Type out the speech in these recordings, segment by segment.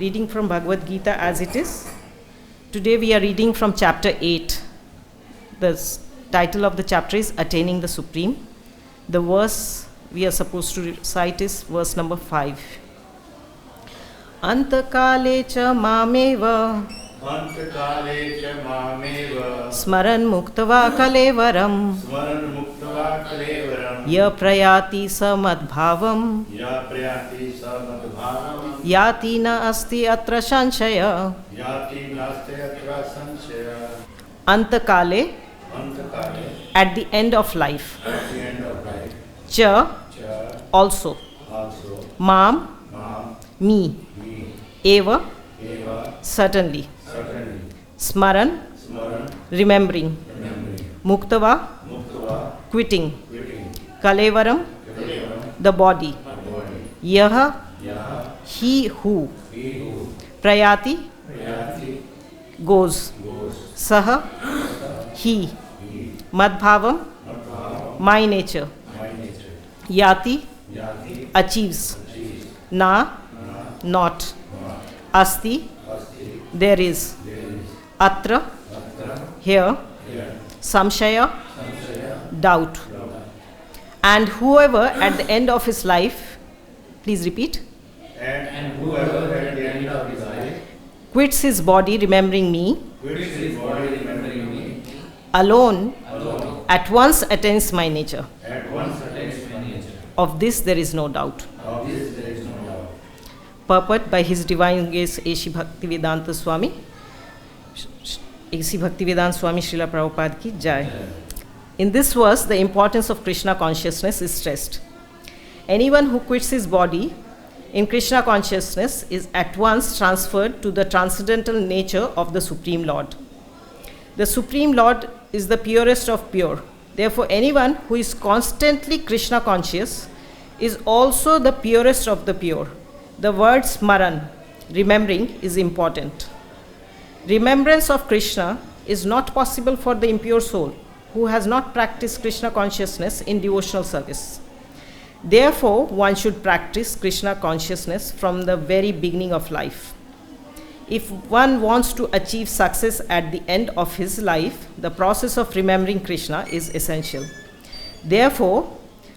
reading from Bhagavad Gita as it is. Today we are reading from chapter 8. The title of the chapter is Attaining the Supreme. The verse we are supposed to recite is verse number 5. Antakale cha mameva Smaran muktava kalevaram Ya prayati samadbhavam Yati na asti atra sanshaya Antakale, at the end of life. Cha, also. Mam, me. Eva, certainly. Smaran, remembering. Muktava, quitting. Kalevaram, the body. Yaha, he who. Prayati, goes. Saha, he. Madbhavam, my nature. Yati, achieves. Na, not. Asti, there is. Atra, here. Samshaya, doubt. And whoever at the end of his life, please repeat. And whoever at the end of his life quits his body remembering me, alone, at once attains my nature. Of this there is no doubt. Purport by His Divine Grace A.C. Bhaktivedanta Swami, A.C. Bhaktivedanta Swami Srila Prabhupada ki Jai. In this verse, the importance of Krishna consciousness is stressed. Anyone who quits his body in Krishna consciousness is at once transferred to the transcendental nature of the Supreme Lord. The Supreme Lord is the purest of pure. Therefore, anyone who is constantly Krishna conscious is also the purest of the pure. The word smaran, remembering, is important. Remembrance of Krishna is not possible for the impure soul who has not practiced Krishna consciousness in devotional service. Therefore, one should practice Krishna consciousness from the very beginning of life. If one wants to achieve success at the end of his life, the process of remembering Krishna is essential. Therefore,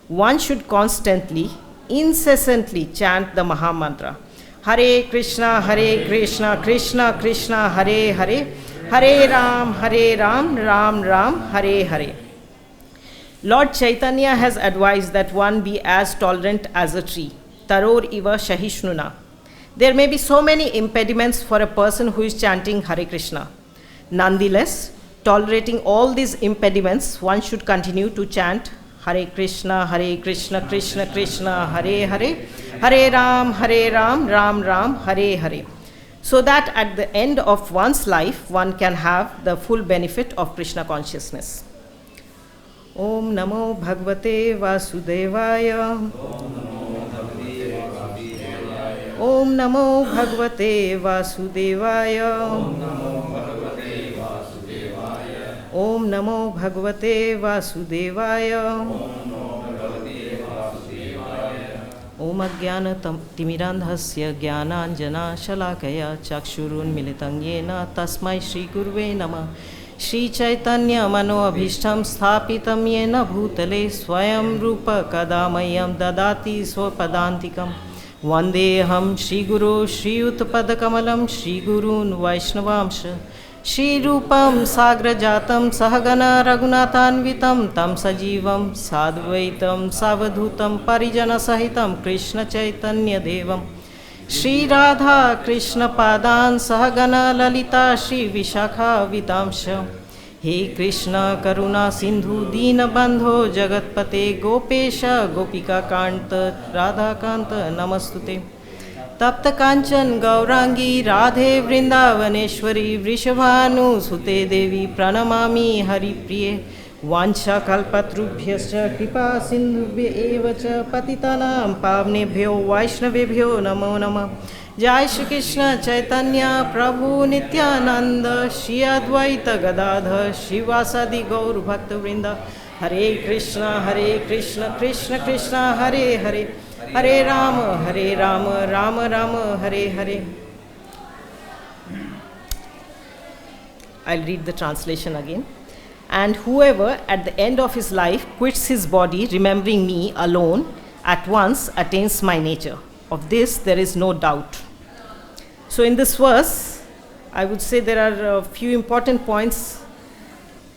one should constantly, incessantly chant the Maha Mantra. Hare Krishna, Krishna Krishna, Hare Hare, Hare Ram, Ram Ram, Hare Hare. Lord Chaitanya has advised that one be as tolerant as a tree. Taror iva shahishnuna. There may be so many impediments for a person who is chanting Hare Krishna. Nonetheless, tolerating all these impediments, one should continue to chant Hare Krishna, Krishna Krishna, Hare Hare, Hare Ram, Ram Ram, Hare Hare. So that at the end of one's life, one can have the full benefit of Krishna consciousness. Om Namo Bhagavate Vasudevaya. Om Namo Bhagavate Vasudevaya. Om Namo Bhagavate Vasudevaya. Om Ajnana Timirandhasya Jnananjana Shalakaya Chakshurun Militam Yena Tasmai Shri Gurve Namah. Shri Chaitanya Mano Abhishtam Sthapitam Yena Bhutale Swayam Rupa Kadamayam Dadati Swapadantikam Vandeham Shri Guru Shri Utpadakamalam Shri Gurun Vaishnavamsha Shri Rupam Sagra Jatam Sahagana Raghunathanvitam Tam Sajivam Sadvaitam Savadhutam Parijana Sahitam Krishna Chaitanya Devam Shri Radha Krishna Padan Sahagana Lalita Shri Vishakha Vitamsha He Krishna Karuna Sindhu Dina Bandho Jagatpate Gopesha Gopika Kanta Radha Kanta Namastute Tapta Kanchan Gaurangi Radhe Vrindavaneshwari Vrishabhanu Sute Devi Pranamami Hari Priye Vancha kalpatrubhyascha kripa sindhubhya evacha patitanam pavnebhyo vaishnavebhyo namo namah. Jai Shri Krishna Chaitanya Prabhu Nityananda Shri Advaita Gadadhar Shivasadi Gaur Bhakta Vrinda. Hare Krishna Krishna Krishna Hare Hare Hare Rama Rama Rama Hare Hare. I'll read the translation again. And whoever at the end of his life quits his body, remembering me alone, at once attains my nature. Of this there is no doubt. So in this verse, I would say there are a few important points.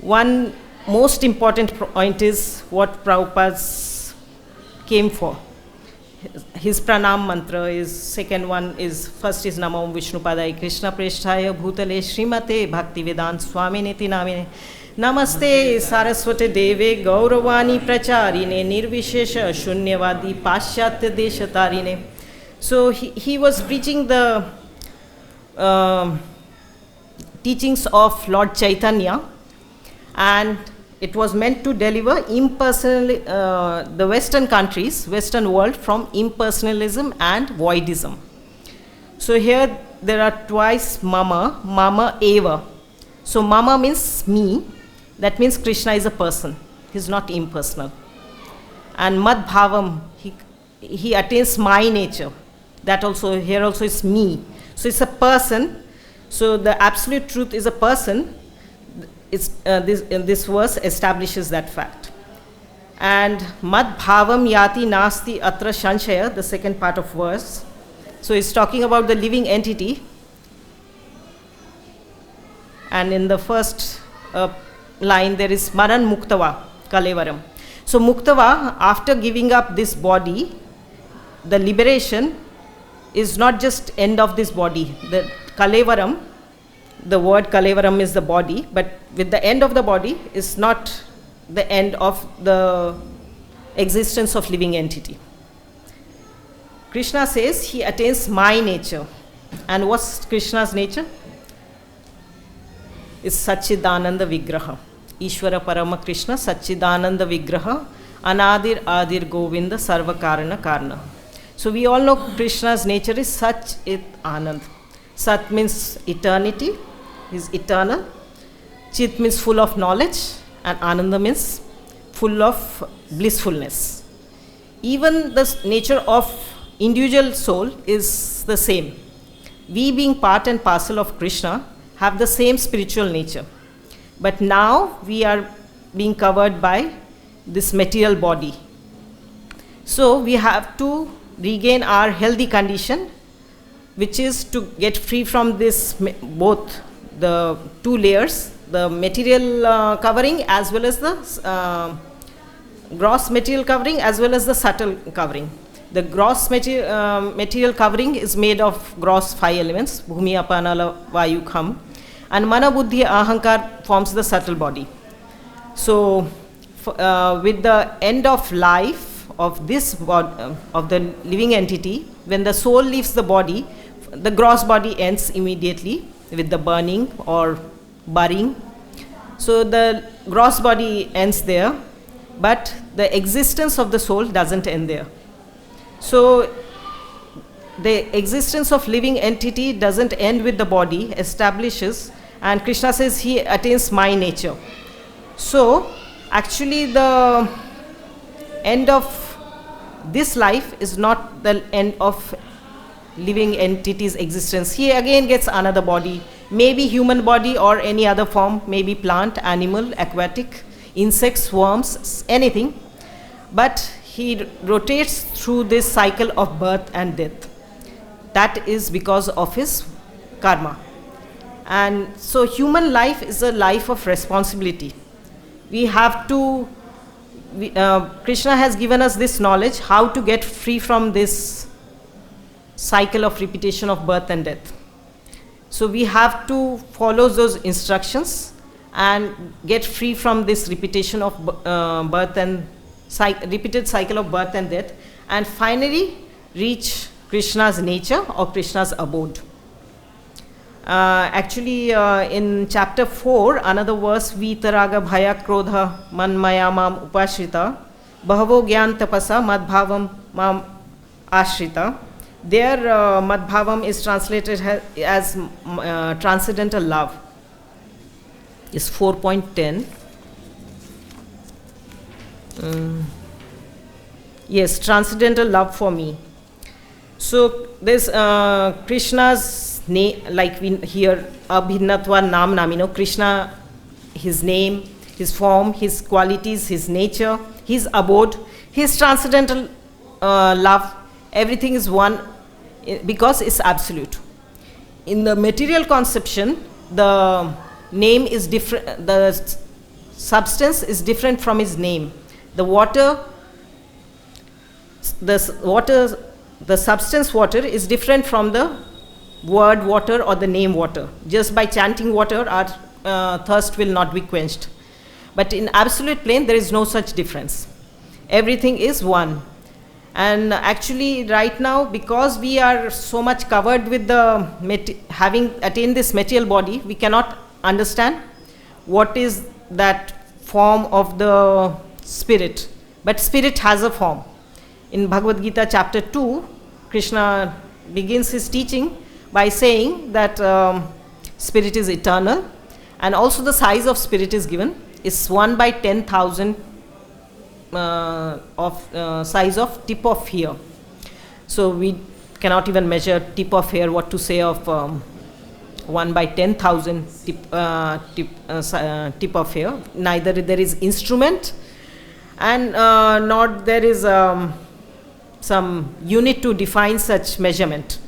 One most important point is what Prabhupada came for. His pranam mantra is, second one is, first is Namo Vishnupadaya Krishna Presthaya Bhutale Srimate Bhaktivedanta Swaminiti Namine Namaste Saraswati Deve Gauravani Pracharine Nirvishesha Shunyavadi Paschatya Deshatarine. So he was preaching the teachings of Lord Chaitanya, and it was meant to deliver impersonally the Western countries, Western world, from impersonalism and voidism. So here there are twice mama, mama eva. So mama means me. That means Krishna is a person. He is not impersonal. And mad bhavam, he attains my nature. That also, here also is me. So it's a person. So the absolute truth is a person. This verse establishes that fact. And mad bhavam yati nasti atra shanshaya, the second part of verse. So it's talking about the living entity. And in the first line there is maran muktava kalevaram. So muktava, after giving up this body, the liberation is not just end of this body. The kalevaram, the word kalevaram is the body, but with the end of the body is not the end of the existence of living entity. Krishna says he attains my nature. And what's Krishna's nature? It's Satchidananda Vigraha. Ishvara Parama Krishna Satchidananda Vigraha Anadir Adir Govinda Sarva Karana Karna. So we all know Krishna's nature is Sat It Anand. Sat means eternity, is eternal. Chit means full of knowledge, and Ananda means full of blissfulness. Even the nature of individual soul is the same. We being part and parcel of Krishna have the same spiritual nature. But now we are being covered by this material body. So we have to regain our healthy condition, which is to get free from this, both the two layers, the material covering as well as the gross material covering as well as the subtle covering. The gross material covering is made of gross 5 elements, bhumi, apana, vayu, kham, and mana, buddhi, ahankar forms the subtle body. So with the end of life of this of the living entity, when the soul leaves the body, the gross body ends immediately with the burning or burying. So the gross body ends there, but the existence of the soul doesn't end there. So the existence of living entity doesn't end with the body, establishes, and Krishna says he attains my nature. So actually the end of this life is not the end of living entity's existence. He again gets another body, maybe human body or any other form, maybe plant, animal, aquatic, insects, worms, anything. But he rotates through this cycle of birth and death. That is because of his karma. And so human life is a life of responsibility. We have to, Krishna has given us this knowledge how to get free from this cycle of repetition of birth and death. So we have to follow those instructions and get free from this repetition of birth and repeated cycle of birth and death, and finally reach Krishna's nature or Krishna's abode. Actually, in chapter 4, another verse, Vitaraga Bhaya Krodha Manmaya Mam Upashrita Bahavo Gyan Tapasa Madbhavam Mam Ashrita. There, Madbhavam is translated as transcendental love. Is 4.10. Yes, transcendental love for me. So this Krishna's like we hear Abhinatva Nam Namino, Krishna, his name, his form, his qualities, his nature, his abode, his transcendental love, everything is one because it's absolute. In the material conception, the name is different, the substance is different from his name. The substance water is different from the word water or the name water. Just by chanting water, our thirst will not be quenched. But in absolute plane, there is no such difference. Everything is one. And actually, right now, because we are so much covered with the having attained this material body, we cannot understand what is that form of the spirit. But spirit has a form. In Bhagavad Gita chapter 2, Krishna begins his teaching by saying that spirit is eternal, and also the size of spirit is given. It's 1 by 10,000 of size of tip of hair. So we cannot even measure tip of hair, what to say of 1 by 10,000 tip of hair. Neither there is instrument and nor there is some unit to define such measurement.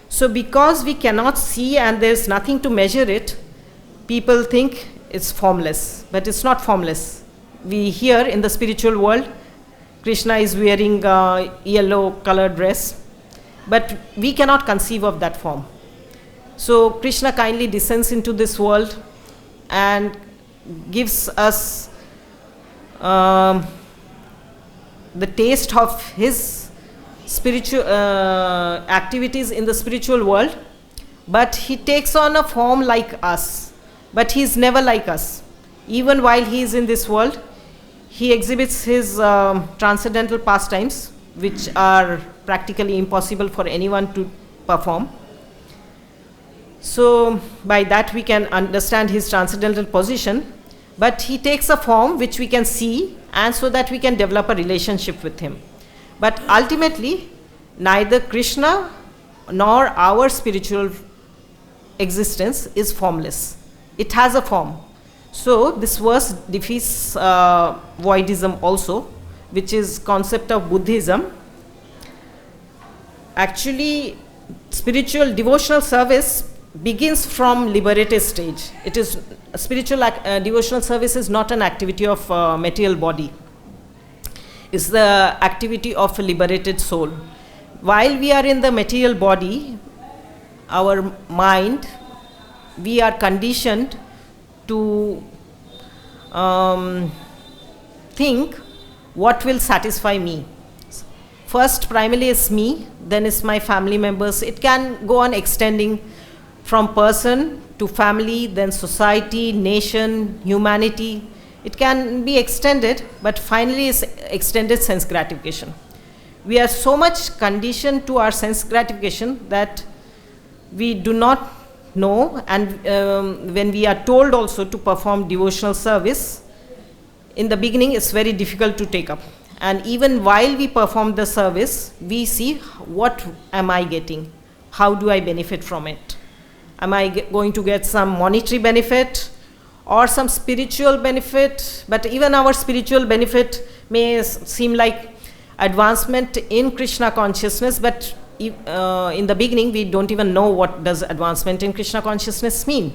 So because we cannot see and there is nothing to measure it, people think it's formless, but it's not formless. We hear in the spiritual world, Krishna is wearing a yellow colored dress, but we cannot conceive of that form. So Krishna kindly descends into this world and gives us the taste of his spiritual activities in the spiritual world, but he takes on a form like us, but he is never like us. Even while he is in this world, he exhibits his transcendental pastimes, which are practically impossible for anyone to perform. So by that we can understand his transcendental position, but he takes a form which we can see, and so that we can develop a relationship with him. But ultimately, neither Krishna nor our spiritual existence is formless. It has a form. So this verse defeats voidism also, which is concept of Buddhism. Actually, spiritual devotional service begins from liberated stage. It is spiritual devotional service is not an activity of material body. It's the activity of a liberated soul. While we are in the material body, our mind, we are conditioned to think what will satisfy me. First, primarily is me, then is my family members. It can go on extending from person to family, then society, nation, humanity. It can be extended, but finally is extended sense gratification. We are so much conditioned to our sense gratification that we do not know, and when we are told also to perform devotional service, in the beginning it's very difficult to take up. And even while we perform the service, we see what am I getting? How do I benefit from it? Am I going to get some monetary benefit or some spiritual benefit? But even our spiritual benefit may seem like advancement in Krishna consciousness, but in the beginning we don't even know what does advancement in Krishna consciousness mean.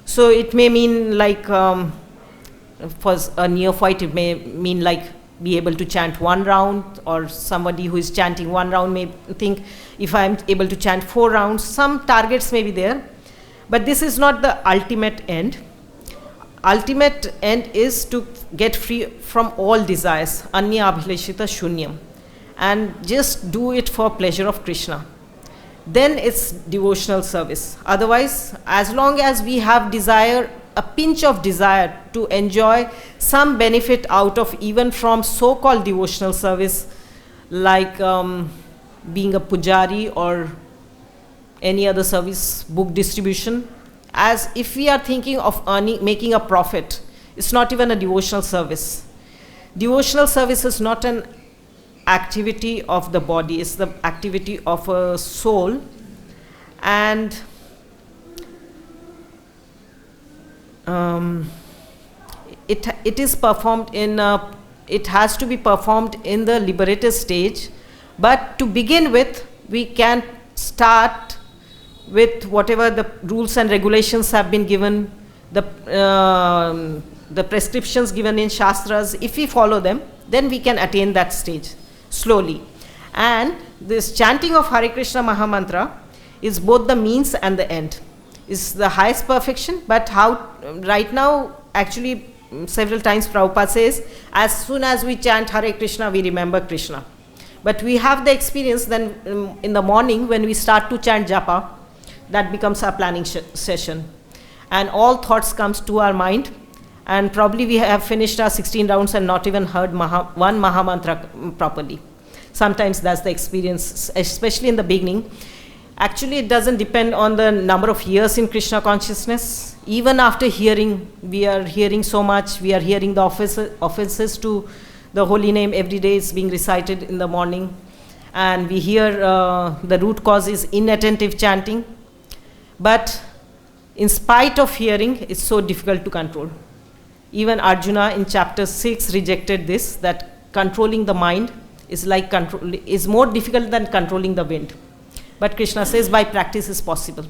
So it may mean like, for a neophyte it may mean like be able to chant one round, or somebody who is chanting one round may think if I am able to chant 4 rounds, some targets may be there. But this is not the ultimate end. Ultimate end is to get free from all desires, anya abhileshita shunyam, and just do it for pleasure of Krishna. Then it's devotional service. Otherwise, as long as we have desire, a pinch of desire to enjoy some benefit out of even from so-called devotional service, like being a pujari or any other service, book distribution, as if we are thinking of earning, making a profit, it's not even a devotional service. Devotional service is not an activity of the body, it's the activity of a soul, And it is performed in it has to be performed in the liberated stage, but to begin with we can start with whatever the rules and regulations have been given, the prescriptions given in Shastras. If we follow them, then we can attain that stage slowly. And this chanting of Hare Krishna Mahamantra is both the means and the end. Is the highest perfection, but how right now, actually several times Prabhupada says, as soon as we chant Hare Krishna, we remember Krishna. But we have the experience then in the morning when we start to chant japa, that becomes our planning session. And all thoughts comes to our mind, and probably we have finished our 16 rounds and not even heard one Mahamantra properly. Sometimes that's the experience, especially in the beginning. Actually, it doesn't depend on the number of years in Krishna consciousness. Even after hearing, we are hearing so much, we are hearing the offenses to the holy name every day is being recited in the morning. And we hear the root cause is inattentive chanting. But in spite of hearing, it's so difficult to control. Even Arjuna in chapter 6 rejected this, that controlling the mind is more difficult than controlling the wind. But Krishna says by practice is possible.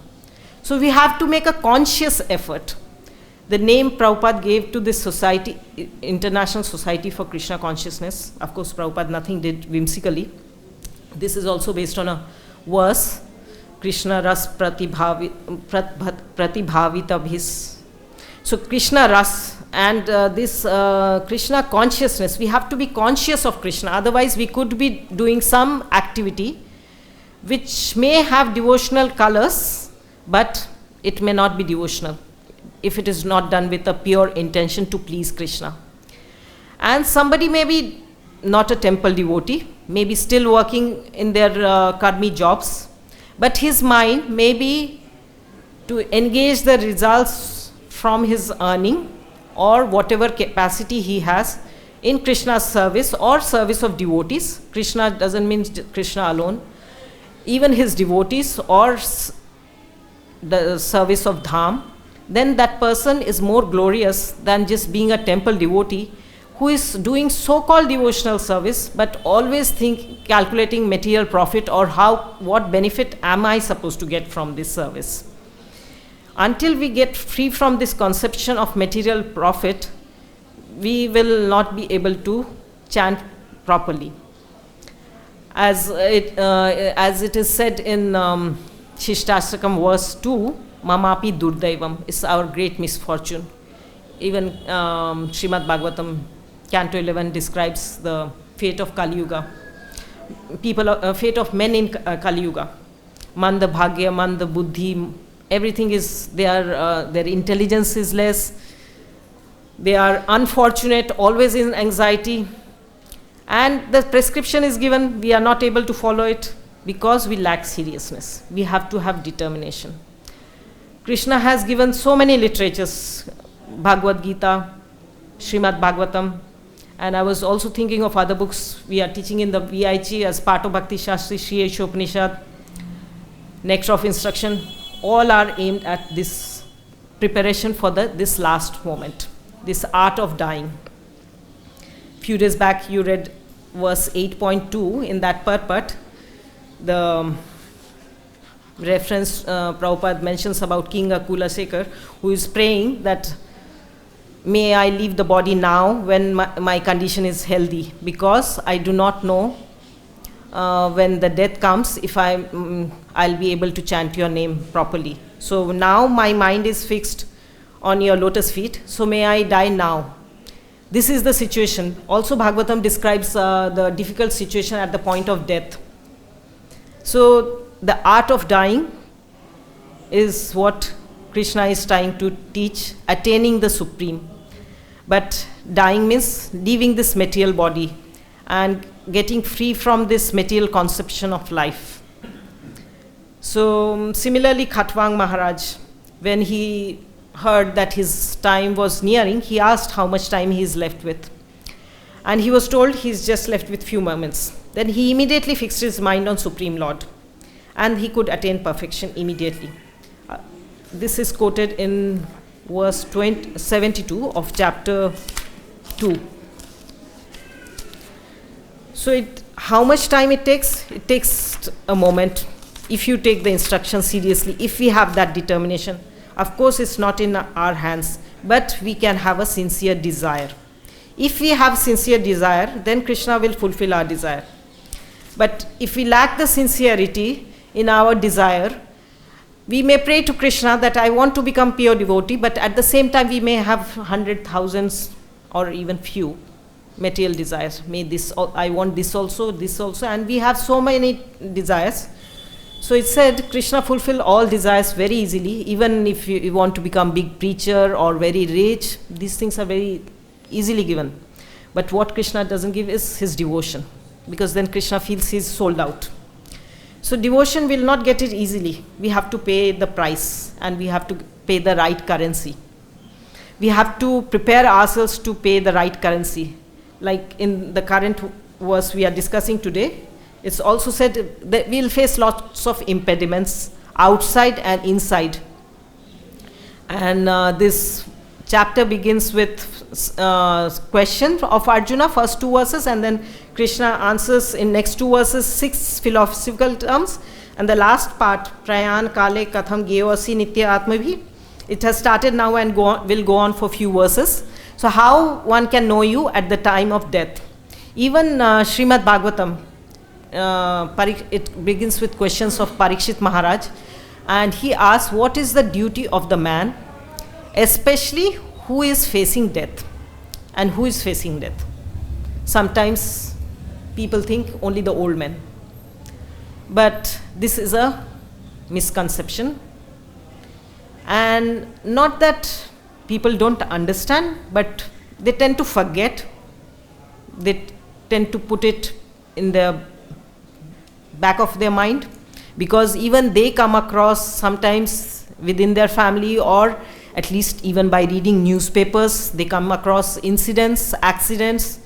So we have to make a conscious effort. The name Prabhupada gave to this society, International Society for Krishna Consciousness, of course Prabhupada nothing did whimsically. This is also based on a verse, Krishna Ras Pratibhavitabhis. So Krishna Ras and this Krishna consciousness, we have to be conscious of Krishna, otherwise we could be doing some activity which may have devotional colors, but it may not be devotional if it is not done with a pure intention to please Krishna. And somebody may be not a temple devotee, may be still working in their karmi jobs, but his mind may be to engage the results from his earning or whatever capacity he has in Krishna's service or service of devotees. Krishna doesn't mean Krishna alone. Even his devotees or the service of Dham, then that person is more glorious than just being a temple devotee who is doing so-called devotional service but always calculating material profit or what benefit am I supposed to get from this service. Until we get free from this conception of material profit, we will not be able to chant properly. As it is said in Shishtastakam verse 2, Mamapi Durdaivam is our great misfortune. Even Srimad Bhagavatam, Canto 11 describes the fate of Kali Yuga. Fate of men in Kali Yuga. Manda Bhagya, Manda Buddhi, everything is, their intelligence is less. They are unfortunate, always in anxiety. And the prescription is given, we are not able to follow it because we lack seriousness. We have to have determination. Krishna has given so many literatures, Bhagavad Gita, Srimad Bhagavatam, and I was also thinking of other books we are teaching in the VIG as part of Bhakti Shastri, Shri Upanishad, Nectar of Instruction. All are aimed at this preparation for this last moment, this art of dying. Few days back you read verse 8.2 in that purport. The reference Prabhupada mentions about King Akula Sekar, who is praying that may I leave the body now when my condition is healthy, because I do not know when the death comes if I'll be able to chant your name properly. So now my mind is fixed on your lotus feet, so may I die now. This is the situation. Also Bhagavatam describes the difficult situation at the point of death. So the art of dying is what Krishna is trying to teach, attaining the supreme. But dying means leaving this material body and getting free from this material conception of life. So similarly, Khatwang Maharaj, when he heard that his time was nearing, he asked how much time he is left with. And he was told he's just left with few moments. Then he immediately fixed his mind on Supreme Lord. and he could attain perfection immediately. This is quoted in verse 72 of chapter 2. So how much time it takes? It takes a moment if you take the instruction seriously, if we have that determination. Of course, it's not in our hands, but we can have a sincere desire. If we have sincere desire, then Krishna will fulfill our desire. But if we lack the sincerity in our desire, we may pray to Krishna that I want to become pure devotee, but at the same time we may have 100,000 or even few material desires. May this, I want this also, and we have so many desires. So it said Krishna fulfill all desires very easily. Even if you want to become big preacher or very rich, these things are very easily given. But what Krishna doesn't give is his devotion, because then Krishna feels he's sold out. So devotion will not get it easily. We have to pay the price, and we have to pay the right currency. We have to prepare ourselves to pay the right currency. Like in the current verse we are discussing today, it's also said that we'll face lots of impediments outside and inside. And this chapter begins with question of Arjuna, first 2 verses, and then Krishna answers in next 2 verses 6 philosophical terms, and the last part, Prayan Kale Katham Geyoasi Nitya Atmabhi. It has started now and will go on for few verses. So how one can know you at the time of death? Even Srimad Bhagavatam, it begins with questions of Parikshit Maharaj, and he asks what is the duty of the man, especially who is facing death. And who is facing death? Sometimes people think only the old men, but this is a misconception. And not that people don't understand, but they tend to forget. They tend to put it in the back of their mind, because even they come across sometimes within their family, or at least even by reading newspapers, they come across incidents, accidents.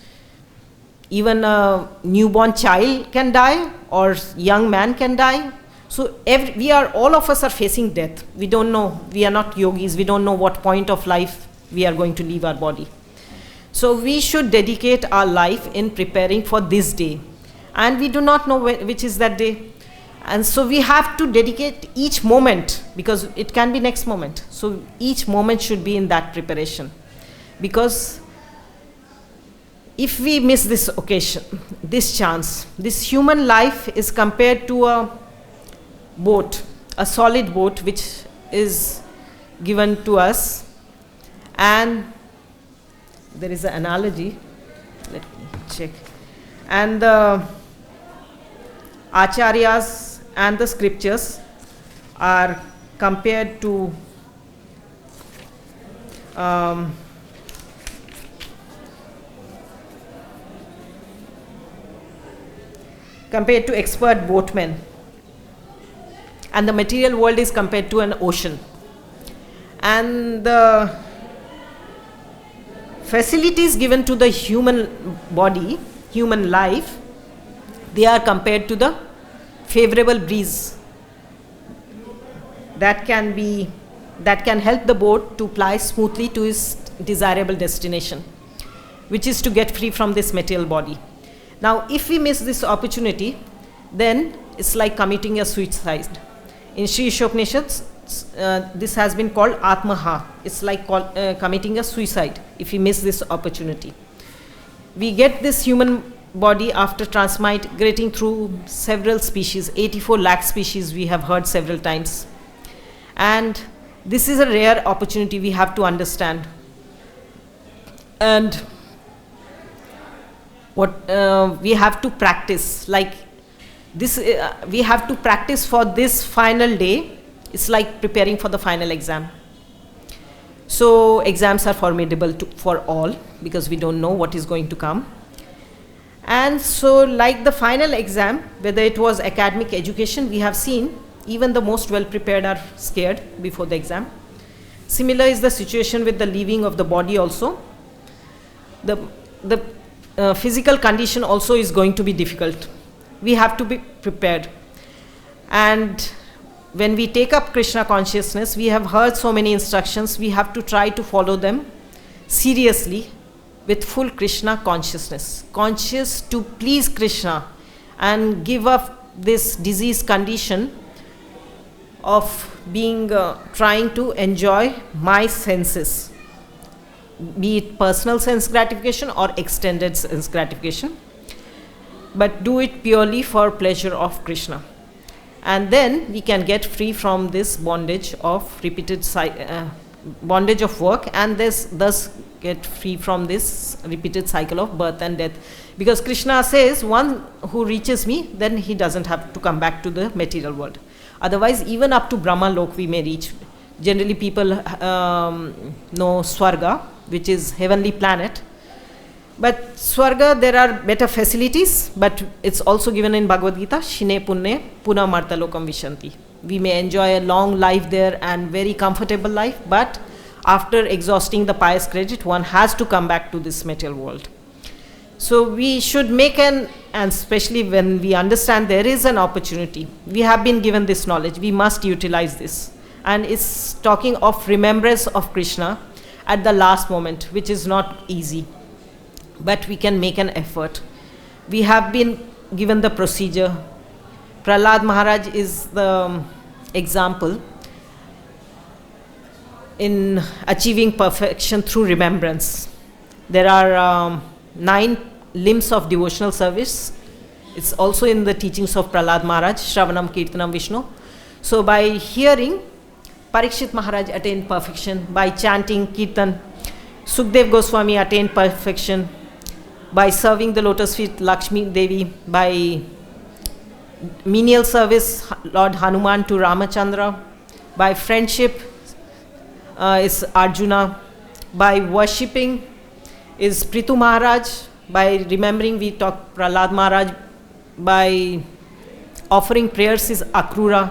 Even a newborn child can die, or young man can die. So all of us are facing death. We don't know, we are not yogis, we don't know what point of life we are going to leave our body. So we should dedicate our life in preparing for this day. And we do not know which is that day. And so we have to dedicate each moment, because it can be next moment. So each moment should be in that preparation. Because if we miss this occasion, this chance, this human life is compared to a boat, a solid boat which is given to us. And there is an analogy, let me check. And the acharyas and the scriptures are compared to expert boatmen, and the material world is compared to an ocean, and the facilities given to the human body, human life, they are compared to the favorable breeze that can help the boat to ply smoothly to its desirable destination, which is to get free from this material body. Now, if we miss this opportunity, then it's like committing a suicide. In Sri Ishopnishads, this has been called Atmaha. It's like committing a suicide if we miss this opportunity. We get this human body after transmigrating through several species, 84 lakh species we have heard several times. And this is a rare opportunity we have to understand. And what we have to practice, like this, we have to practice for this final day. It's like preparing for the final exam. So exams are formidable for all, because we don't know what is going to come. And so like the final exam, whether it was academic education, we have seen even the most well prepared are scared before the exam. Similar is the situation with the leaving of the body also. The physical condition also is going to be difficult. We have to be prepared. And when we take up Krishna consciousness, we have heard so many instructions, we have to try to follow them seriously with full Krishna consciousness, conscious to please Krishna and give up this disease condition of being trying to enjoy my senses, be it personal sense gratification or extended sense gratification, but do it purely for pleasure of Krishna. And then we can get free from this bondage of bondage of work, and thus get free from this repeated cycle of birth and death. Because Krishna says, one who reaches me, then he doesn't have to come back to the material world. Otherwise, even up to Brahma Lok we may reach. Generally people know Swarga, which is heavenly planet. But Swarga, there are better facilities, but it's also given in Bhagavad Gita, Shine Punne Puna Marta Lokam Vishanti. We may enjoy a long life there and very comfortable life, but after exhausting the pious credit, one has to come back to this material world. So we should make and especially when we understand there is an opportunity, we have been given this knowledge, we must utilize this. And it's talking of remembrance of Krishna at the last moment, which is not easy. But we can make an effort. We have been given the procedure. Prahlad Maharaj is the example in achieving perfection through remembrance. There are 9 limbs of devotional service. It's also in the teachings of Prahlad Maharaj, Shravanam Kirtanam Vishnu. So by hearing, Parikshit Maharaj attained perfection. By chanting Kirtan, Sukdev Goswami attained perfection. By serving the lotus feet, Lakshmi Devi. By menial service, Lord Hanuman to Ramachandra. By friendship is Arjuna. By worshipping is Prithu Maharaj. By remembering, we talk Prahlad Maharaj. By offering prayers is Akrura.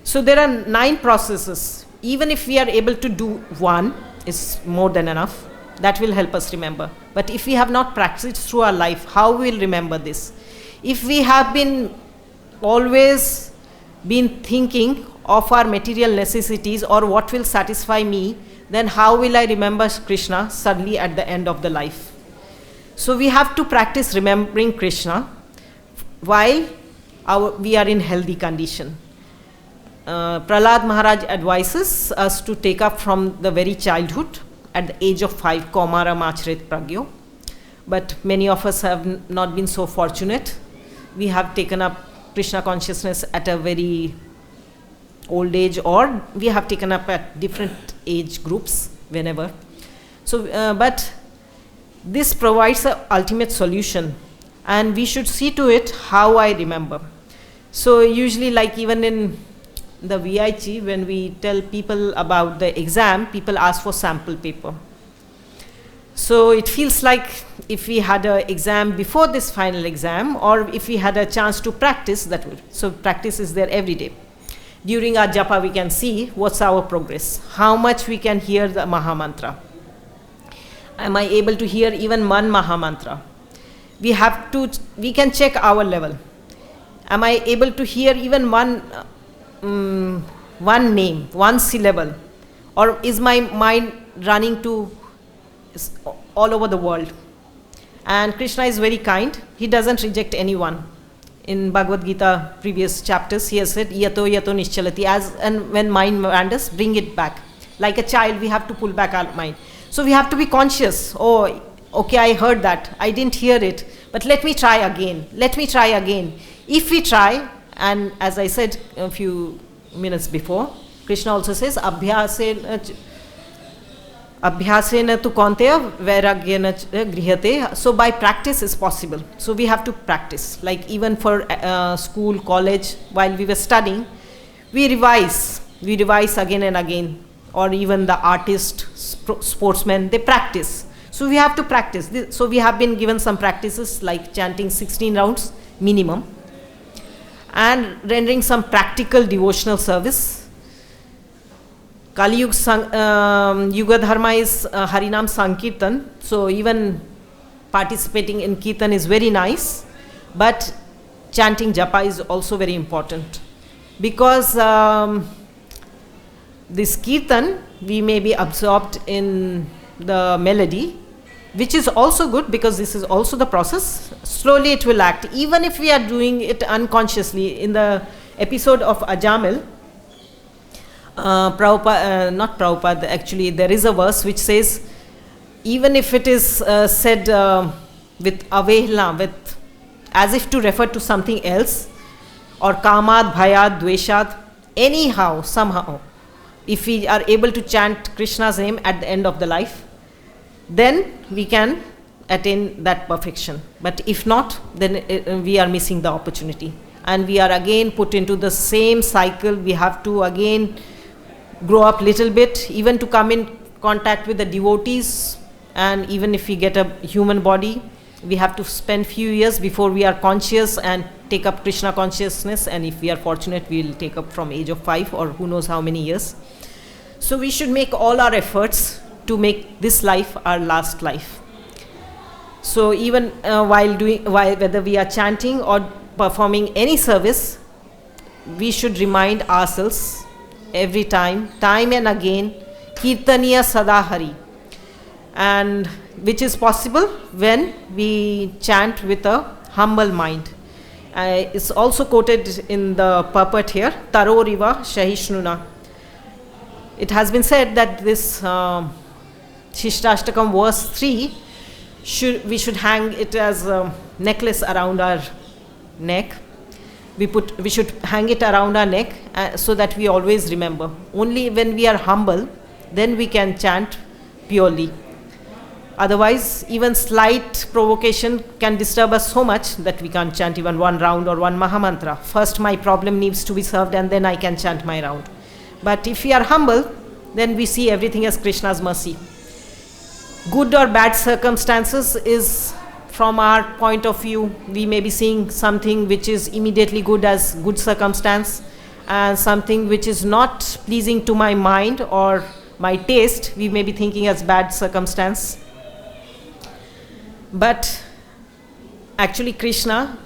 So there are 9 processes. Even if we are able to do one, is more than enough. That will help us remember. But if we have not practiced through our life, how we will remember this? If we have been always been thinking of our material necessities or what will satisfy me, then how will I remember Krishna suddenly at the end of the life? So we have to practice remembering Krishna while we are in healthy condition. Prahlad Maharaj advises us to take up from the very childhood, at the age of 5, Kaumara Machret Pragyo. But many of us have not been so fortunate. We have taken up Krishna consciousness at a very old age, or we have taken up at different age groups whenever. So, but this provides an ultimate solution, and we should see to it how I remember. So usually, like even in the VIG, when we tell people about the exam, people ask for sample paper. So it feels like if we had an exam before this final exam, or if we had a chance to practice, that would. So practice is there every day. During our japa, we can see what's our progress, how much we can hear the Maha Mantra. Am I able to hear even one Maha Mantra? We can check our level. Am I able to hear even one name, one syllable? Or is my mind running to all over the world? And Krishna is very kind. He doesn't reject anyone. In Bhagavad Gita previous chapters, he has said, yato yato nischalati, as and when mind wanders, bring it back. Like a child, we have to pull back our mind. So we have to be conscious. Oh, okay, I heard that. I didn't hear it. But let me try again. Let me try again. If we try, and as I said a few minutes before, Krishna also says, abhyasena tu kaunteya vairagyena grihate. So by practice is possible. So we have to practice. Like even for school, college, while we were studying, we revise again and again. Or even the artists, sportsmen, they practice. So we have to practice. So we have been given some practices like chanting 16 rounds minimum, and rendering some practical devotional service. Kali Yuga Dharma is Harinam Sankirtan. So even participating in Kirtan is very nice. But chanting japa is also very important, because this kirtan, we may be absorbed in the melody, which is also good because this is also the process. Slowly it will act, even if we are doing it unconsciously. In the episode of Ajamil, not Prabhupada, actually there is a verse which says, even if it is said with avehla, with as if to refer to something else, or kamad, bhayad, dveshad, anyhow, somehow, if we are able to chant Krishna's name at the end of the life, then we can attain that perfection. But if not, then we are missing the opportunity. And we are again put into the same cycle. We have to again grow up little bit, even to come in contact with the devotees. And even if we get a human body, we have to spend few years before we are conscious and take up Krishna consciousness. And if we are fortunate, we will take up from age of 5 or who knows how many years. So we should make all our efforts to make this life our last life. So even whether we are chanting or performing any service, we should remind ourselves every time and again, Kirtaniya Sadahari, and which is possible when we chant with a humble mind. It's also quoted in the purport here, Taroriva Shahishnuna. It has been said that this Shishtastakam verse 3, we should hang it as a necklace around our neck. We should hang it around our neck so that we always remember. Only when we are humble, then we can chant purely. Otherwise, even slight provocation can disturb us so much that we can't chant even one round or one Mahamantra. First my problem needs to be served and then I can chant my round. But if we are humble, then we see everything as Krishna's mercy. Good or bad circumstances is, from our point of view, we may be seeing something which is immediately good as good circumstance, and something which is not pleasing to my mind or my taste, we may be thinking as bad circumstance. But actually Krishna,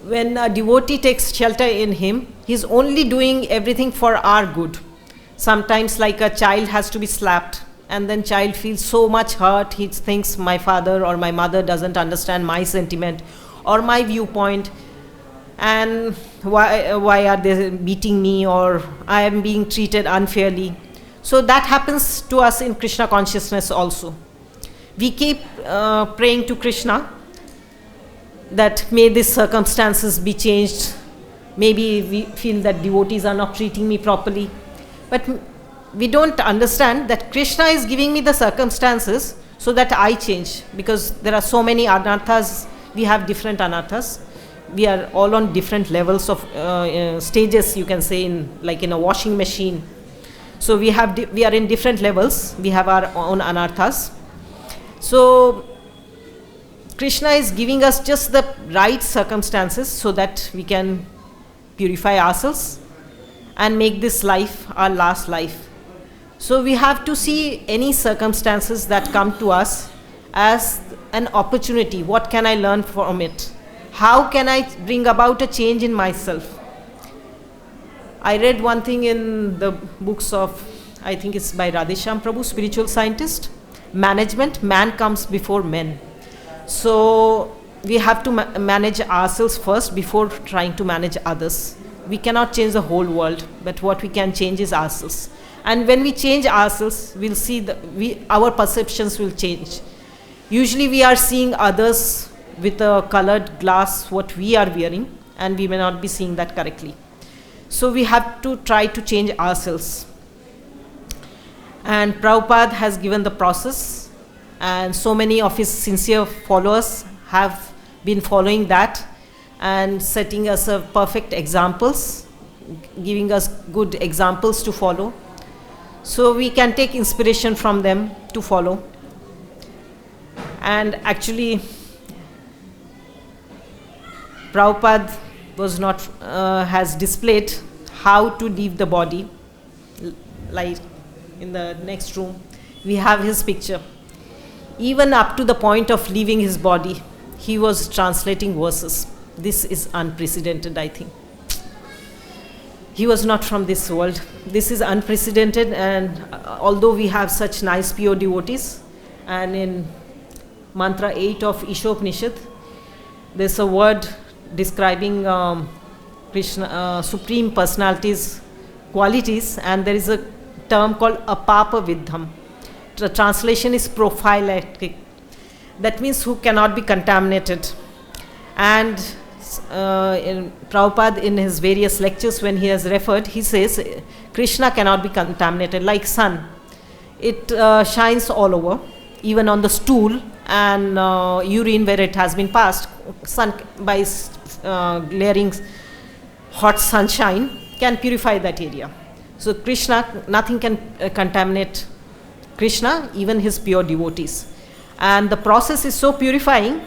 when a devotee takes shelter in him, he's only doing everything for our good. Sometimes like a child has to be slapped, and then child feels so much hurt, he thinks my father or my mother doesn't understand my sentiment or my viewpoint, and why are they beating me, or I am being treated unfairly. So that happens to us in Krishna consciousness also. We keep praying to Krishna that may these circumstances be changed. Maybe we feel that devotees are not treating me properly. But we don't understand that Krishna is giving me the circumstances so that I change. Because there are so many anarthas, we have different anarthas. We are all on different levels of stages, you can say, like in a washing machine. So we are in different levels. We have our own anarthas. So Krishna is giving us just the right circumstances so that we can purify ourselves and make this life our last life. So we have to see any circumstances that come to us as an opportunity. What can I learn from it? How can I bring about a change in myself? I read one thing in the books of, I think it's by Radheshyam Prabhu, Spiritual Scientist. Management, man comes before men. So we have to manage ourselves first before trying to manage others. We cannot change the whole world, but what we can change is ourselves. And when we change ourselves, we'll see our perceptions will change. Usually we are seeing others with a colored glass, what we are wearing, and we may not be seeing that correctly. So we have to try to change ourselves. And Prabhupada has given the process, and so many of his sincere followers have been following that and setting us a perfect examples, giving us good examples to follow. So we can take inspiration from them to follow. And actually, Prabhupada has displayed how to leave the body. Like in the next room, we have his picture. Even up to the point of leaving his body, he was translating verses. this is unprecedented, I think. He was not from this world. This is unprecedented, and although we have such nice pure devotees, and in mantra 8 of Ishopanishad, there's a word describing Krishna, Supreme Personality's qualities, and there is a term called apapa vidham. The translation is prophylactic. That means who cannot be contaminated. And Prabhupada, in his various lectures, when he has referred, he says Krishna cannot be contaminated like sun. It shines all over, even on the stool and urine where it has been passed. Sun, by glaring hot sunshine, can purify that area. So Krishna, nothing can contaminate Krishna, even his pure devotees. And the process is so purifying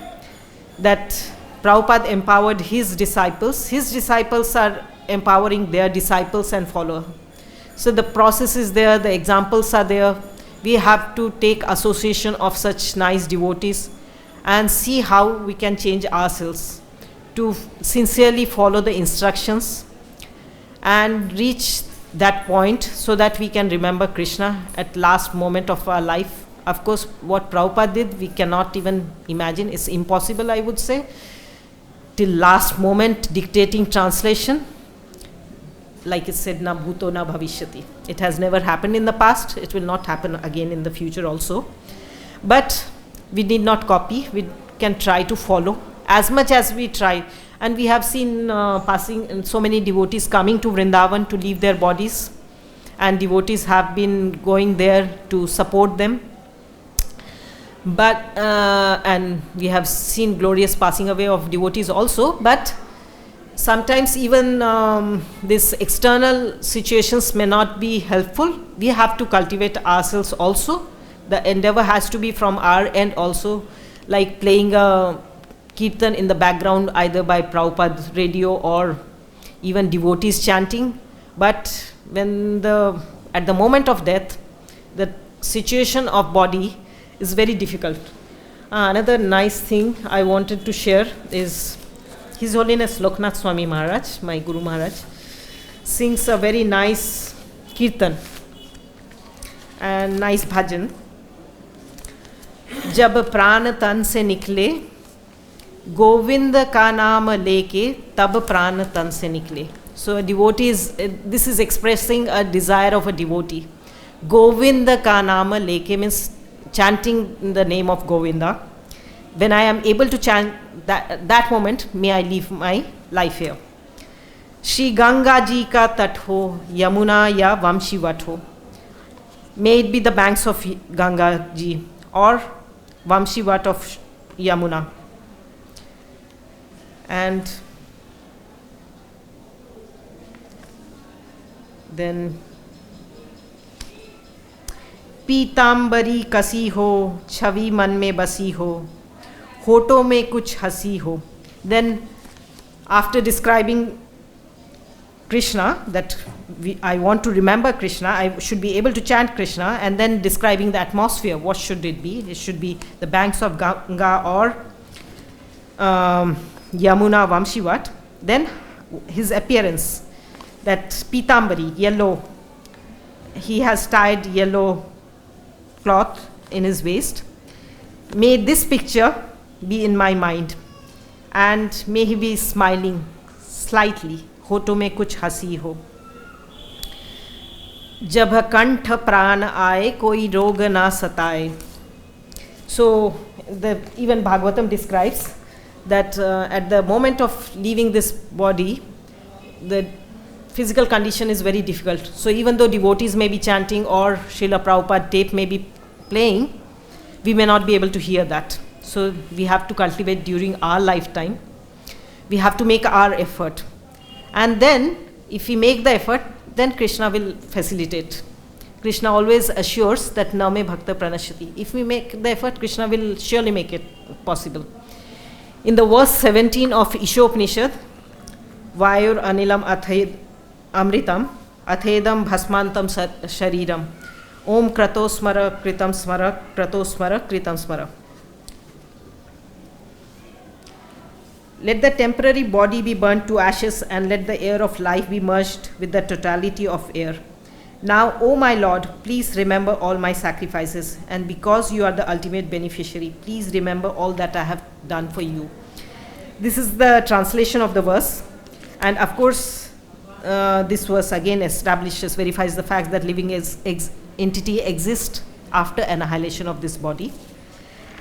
that Prabhupada empowered his disciples. His disciples are empowering their disciples and followers. So the process is there, the examples are there. We have to take association of such nice devotees and see how we can change ourselves to sincerely follow the instructions and reach that point so that we can remember Krishna at last moment of our life. Of course, what Prabhupada did, we cannot even imagine. It's impossible, I would say. Till last moment, dictating translation. Like it said, na bhuto na bhavishyati. It has never happened in the past. It will not happen again in the future also. But we need not copy. We can try to follow as much as we try. And we have seen passing so many devotees coming to Vrindavan to leave their bodies. And devotees have been going there to support them. But and we have seen glorious passing away of devotees also. But sometimes even these external situations may not be helpful. We have to cultivate ourselves also. The endeavor has to be from our end also, like playing a kirtan in the background either by Prabhupada's radio or even devotees chanting. But when at the moment of death, the situation of body is very difficult. Another nice thing I wanted to share is His Holiness Loknath Swami Maharaj, my Guru Maharaj, sings a very nice kirtan and nice bhajan. जब प्राण तन से निकले गोविंद का नाम लेके तब प्राण तन से निकले. So a devotee is, this is expressing a desire of a devotee. Govinda ka nama leke means chanting the name of Govinda. When I am able to chant that moment, may I live my life here. Shri Ganga ji ka tat ho, Yamuna ya Vamshivat ho. May it be the banks of Ganga ji or Vamshivat of Yamuna. And then Pitambari कसी हो छवि मन में बसी हो होठों में कुछ हंसी हो. Then after describing Krishna, that I want to remember Krishna, I should be able to chant Krishna, and then describing the atmosphere, what should it be? It should be the banks of Ganga or Yamuna Vamshivat. Then his appearance, that Pitambari, yellow, he has tied yellow cloth in his waist. May this picture be in my mind, and may he be smiling slightly. होठों में कुछ हंसी हो. जब कंठ प्राण आए कोई रोग ना सताए. So even Bhagavatam describes that at the moment of leaving this body, the physical condition is very difficult. So even though devotees may be chanting or Srila Prabhupada tape may be playing, we may not be able to hear that. So we have to cultivate during our lifetime. We have to make our effort. And then, if we make the effort, then Krishna will facilitate. Krishna always assures that Name Bhakta Pranashyati. If we make the effort, Krishna will surely make it possible. In the verse 17 of Ishopanishad, Vayur Anilam Athed Amritam Athedam Bhasmantam Shariram Om Kratosmara Kritam Smara Kratosmara Kritam Smara. Let the temporary body be burnt to ashes, and let the air of life be merged with the totality of air. Now, O my Lord, please remember all my sacrifices, and because you are the ultimate beneficiary, please remember all that I have done for you. This is the translation of the verse, and of course, this verse again establishes, verifies the fact that living entity exists after annihilation of this body.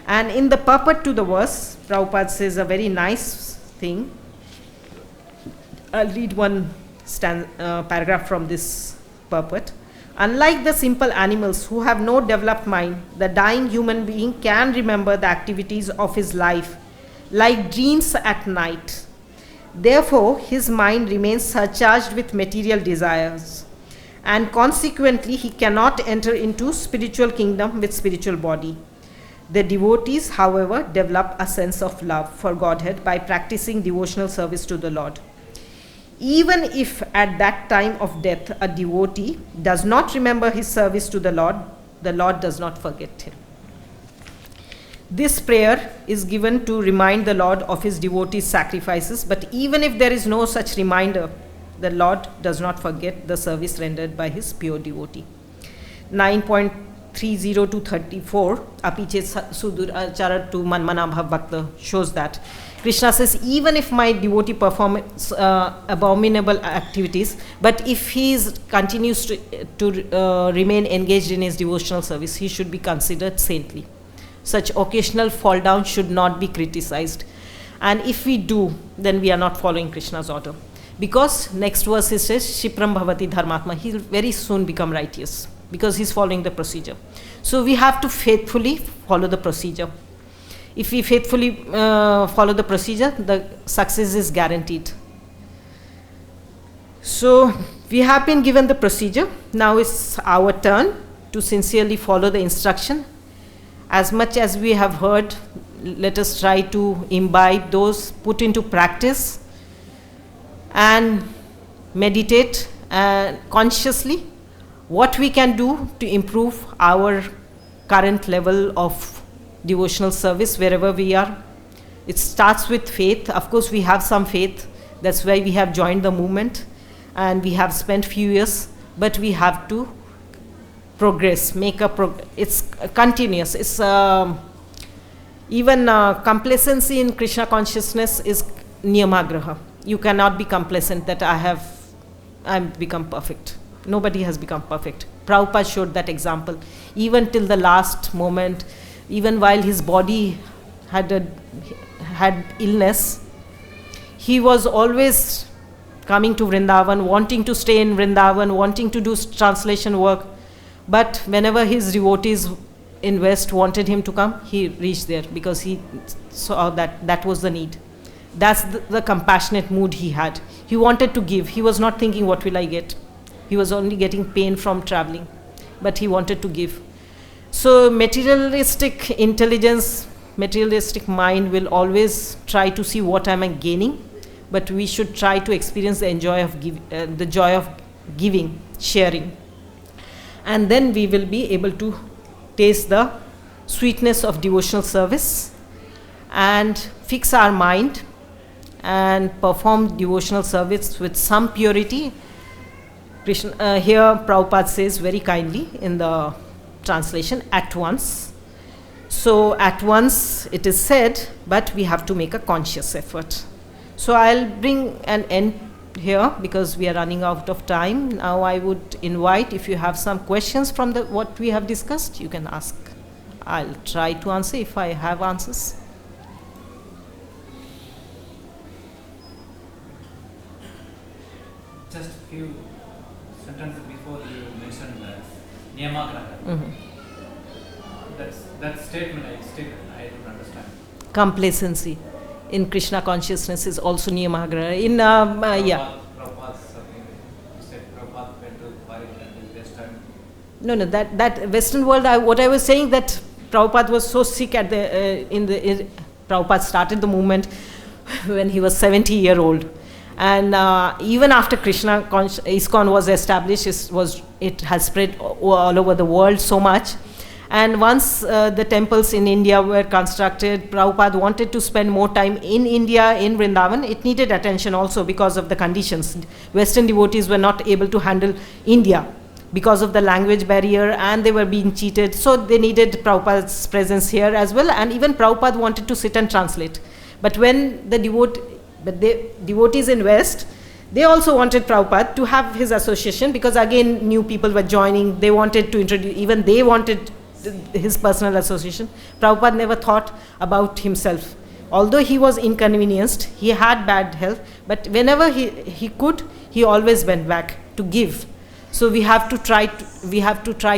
And in the purport to the verse, Prabhupada says a very nice thing. I'll read one paragraph from this purport. Unlike the simple animals who have no developed mind, the dying human being can remember the activities of his life like dreams at night. Therefore, his mind remains surcharged with material desires, and consequently he cannot enter into spiritual kingdom with spiritual body. The devotees, however, develop a sense of love for Godhead by practicing devotional service to the Lord. Even if at that time of death a devotee does not remember his service to the Lord does not forget him. This prayer is given to remind the Lord of his devotees' sacrifices, but even if there is no such reminder, the Lord does not forget the service rendered by his pure devotee. 9.30 to 34, Apiche Sudurachara to Manmana Bhav Bhakta shows that Krishna says, even if my devotee performs abominable activities, but if he continues to remain engaged in his devotional service, he should be considered saintly. Such occasional fall down should not be criticized. And if we do, then we are not following Krishna's order. Because next verse it says, Shipram Bhavati Dharmatma, he will very soon become righteous, because he's following the procedure. So we have to faithfully follow the procedure. If we faithfully follow the procedure, the success is guaranteed. So we have been given the procedure. Now it's our turn to sincerely follow the instruction. As much as we have heard, let us try to imbibe those, put into practice, and meditate consciously what we can do to improve our current level of devotional service wherever we are. It starts with faith. Of course, we have some faith. That's why we have joined the movement, and we have spent few years, but we have to progress, it's continuous. It's even complacency in Krishna consciousness is niyamagraha. You cannot be complacent that I'm become perfect. Nobody has become perfect. Prabhupada showed that example. Even till the last moment, even while his body had illness, he was always coming to Vrindavan, wanting to stay in Vrindavan, wanting to do translation work. But whenever his devotees in West wanted him to come, he reached there because he saw that was the need. That's the compassionate mood he had. He wanted to give. He was not thinking, what will I get? He was only getting pain from traveling, but he wanted to give. So materialistic intelligence, materialistic mind will always try to see what am I gaining, but we should try to experience the joy of giving, sharing. And then we will be able to taste the sweetness of devotional service and fix our mind and perform devotional service with some purity. Krishna, here Prabhupada says very kindly in the translation, at once. So at once it is said, but we have to make a conscious effort. So I'll bring an end here because we are running out of time. Now I would invite, if you have some questions from what we have discussed, you can ask. I'll try to answer if I have answers. Just a few sentences before you mentioned Niyamagraha. Mm-hmm. That statement I don't understand. Complacency in Krishna consciousness is also Niyamagraha. Prabhupada something, you said Prabhupada went to Paris and Western. No, that Western world, what I was saying, that Prabhupada was so sick at Prabhupada started the movement when he was 70-year-old. And even after Krishna ISKCON was established, it has spread all over the world so much. And once the temples in India were constructed, Prabhupada wanted to spend more time in India, in Vrindavan. It needed attention also because of the conditions. Western devotees were not able to handle India because of the language barrier, and they were being cheated. So they needed Prabhupada's presence here as well, and even Prabhupada wanted to sit and translate. But when the devotees in West, they also wanted Prabhupada to have his association, because again new people were joining. They wanted to introduce, even they wanted his personal association. Prabhupada never thought about himself. Although he was inconvenienced, he had bad health, but whenever he could, he always went back to give. So we have to try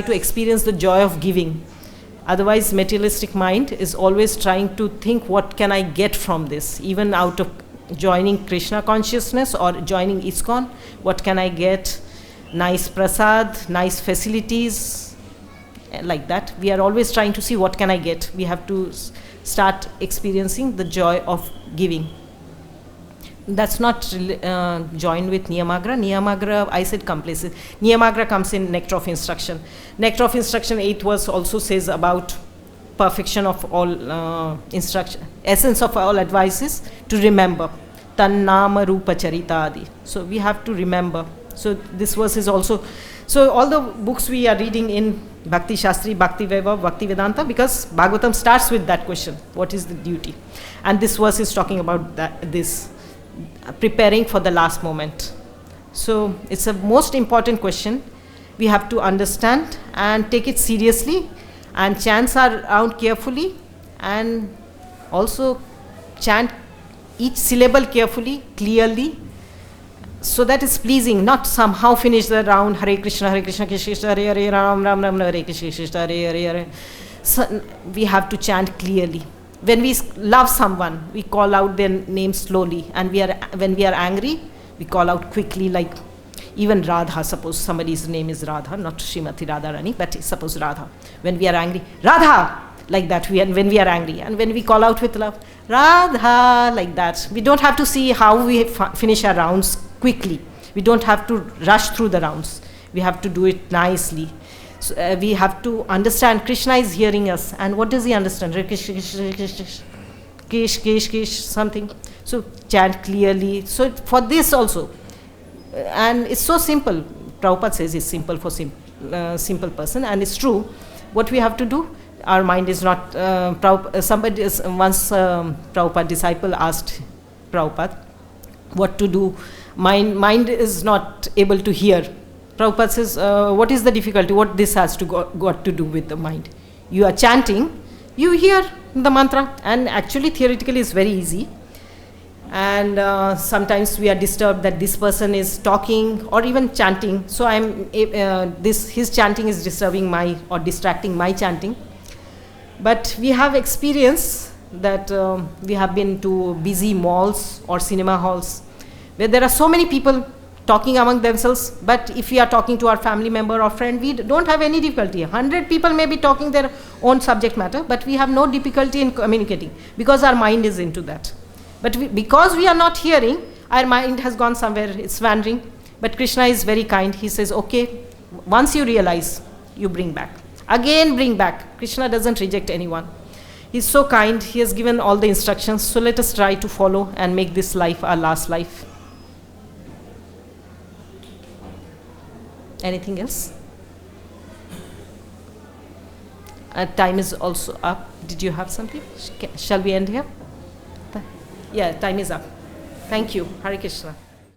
to experience the joy of giving. Otherwise, materialistic mind is always trying to think, what can I get from this? Even out of joining Krishna consciousness or joining ISKCON, what can I get? Nice prasad, nice facilities, like that. We are always trying to see, what can I get? We have to start experiencing the joy of giving. That's not joined with Niyamagra. Niyamagra, I said complacency. Niyamagra comes in Nectar of Instruction. Nectar of Instruction 8th verse also says about perfection of all instruction, essence of all advices, to remember. Tan nama rupa charita adi. So we have to remember. So this verse is also, so all the books we are reading in Bhakti Shastri, Bhakti Vaibhav, Bhakti Vedanta, because Bhagavatam starts with that question, what is the duty? And this verse is talking about this, preparing for the last moment. So it's a most important question. We have to understand and take it seriously, and chant around carefully, and also chant each syllable carefully, clearly, so that it's pleasing, not somehow finish the round Hare Krishna, Krishna Krishna, Hare Hare, Ram Ram, Ram Hare Krishna, Krishna Hare Hare, Hare. So we have to chant clearly. When we love someone, we call out their name slowly, and when we are angry, we call out quickly, like even Radha. Suppose somebody's name is Radha, not Srimati Radharani, but suppose Radha. When we are angry, Radha, like that. When we are angry, and when we call out with love, Radha, like that. We don't have to see how we finish our rounds quickly. We don't have to rush through the rounds. We have to do it nicely. So, we have to understand Krishna is hearing us. And what does he understand? Kish, kish, kish, kish, something. So chant clearly. So for this also. And it's so simple. Prabhupada says it's simple for simple person. And it's true. What we have to do, our mind is not... once Prabhupada disciple asked Prabhupada what to do. Mind is not able to hear. Prabhupada says, what is the difficulty? What this has to got to do with the mind? You are chanting, you hear the mantra, and actually theoretically it's very easy. And sometimes we are disturbed that this person is talking or even chanting. So his chanting is disturbing or distracting my chanting. But we have experience that we have been to busy malls or cinema halls where there are so many people talking among themselves, but if we are talking to our family member or friend, we don't have any difficulty. 100 people may be talking their own subject matter, but we have no difficulty in communicating because our mind is into that. But because we are not hearing, our mind has gone somewhere, it's wandering. But Krishna is very kind. He says, okay, once you realize, you bring back. Again, bring back. Krishna doesn't reject anyone. He's so kind. He has given all the instructions. So let us try to follow and make this life our last life. Anything else? Time is also up. Did you have something? Shall we end here? Yeah, time is up. Thank you. Hare Krishna.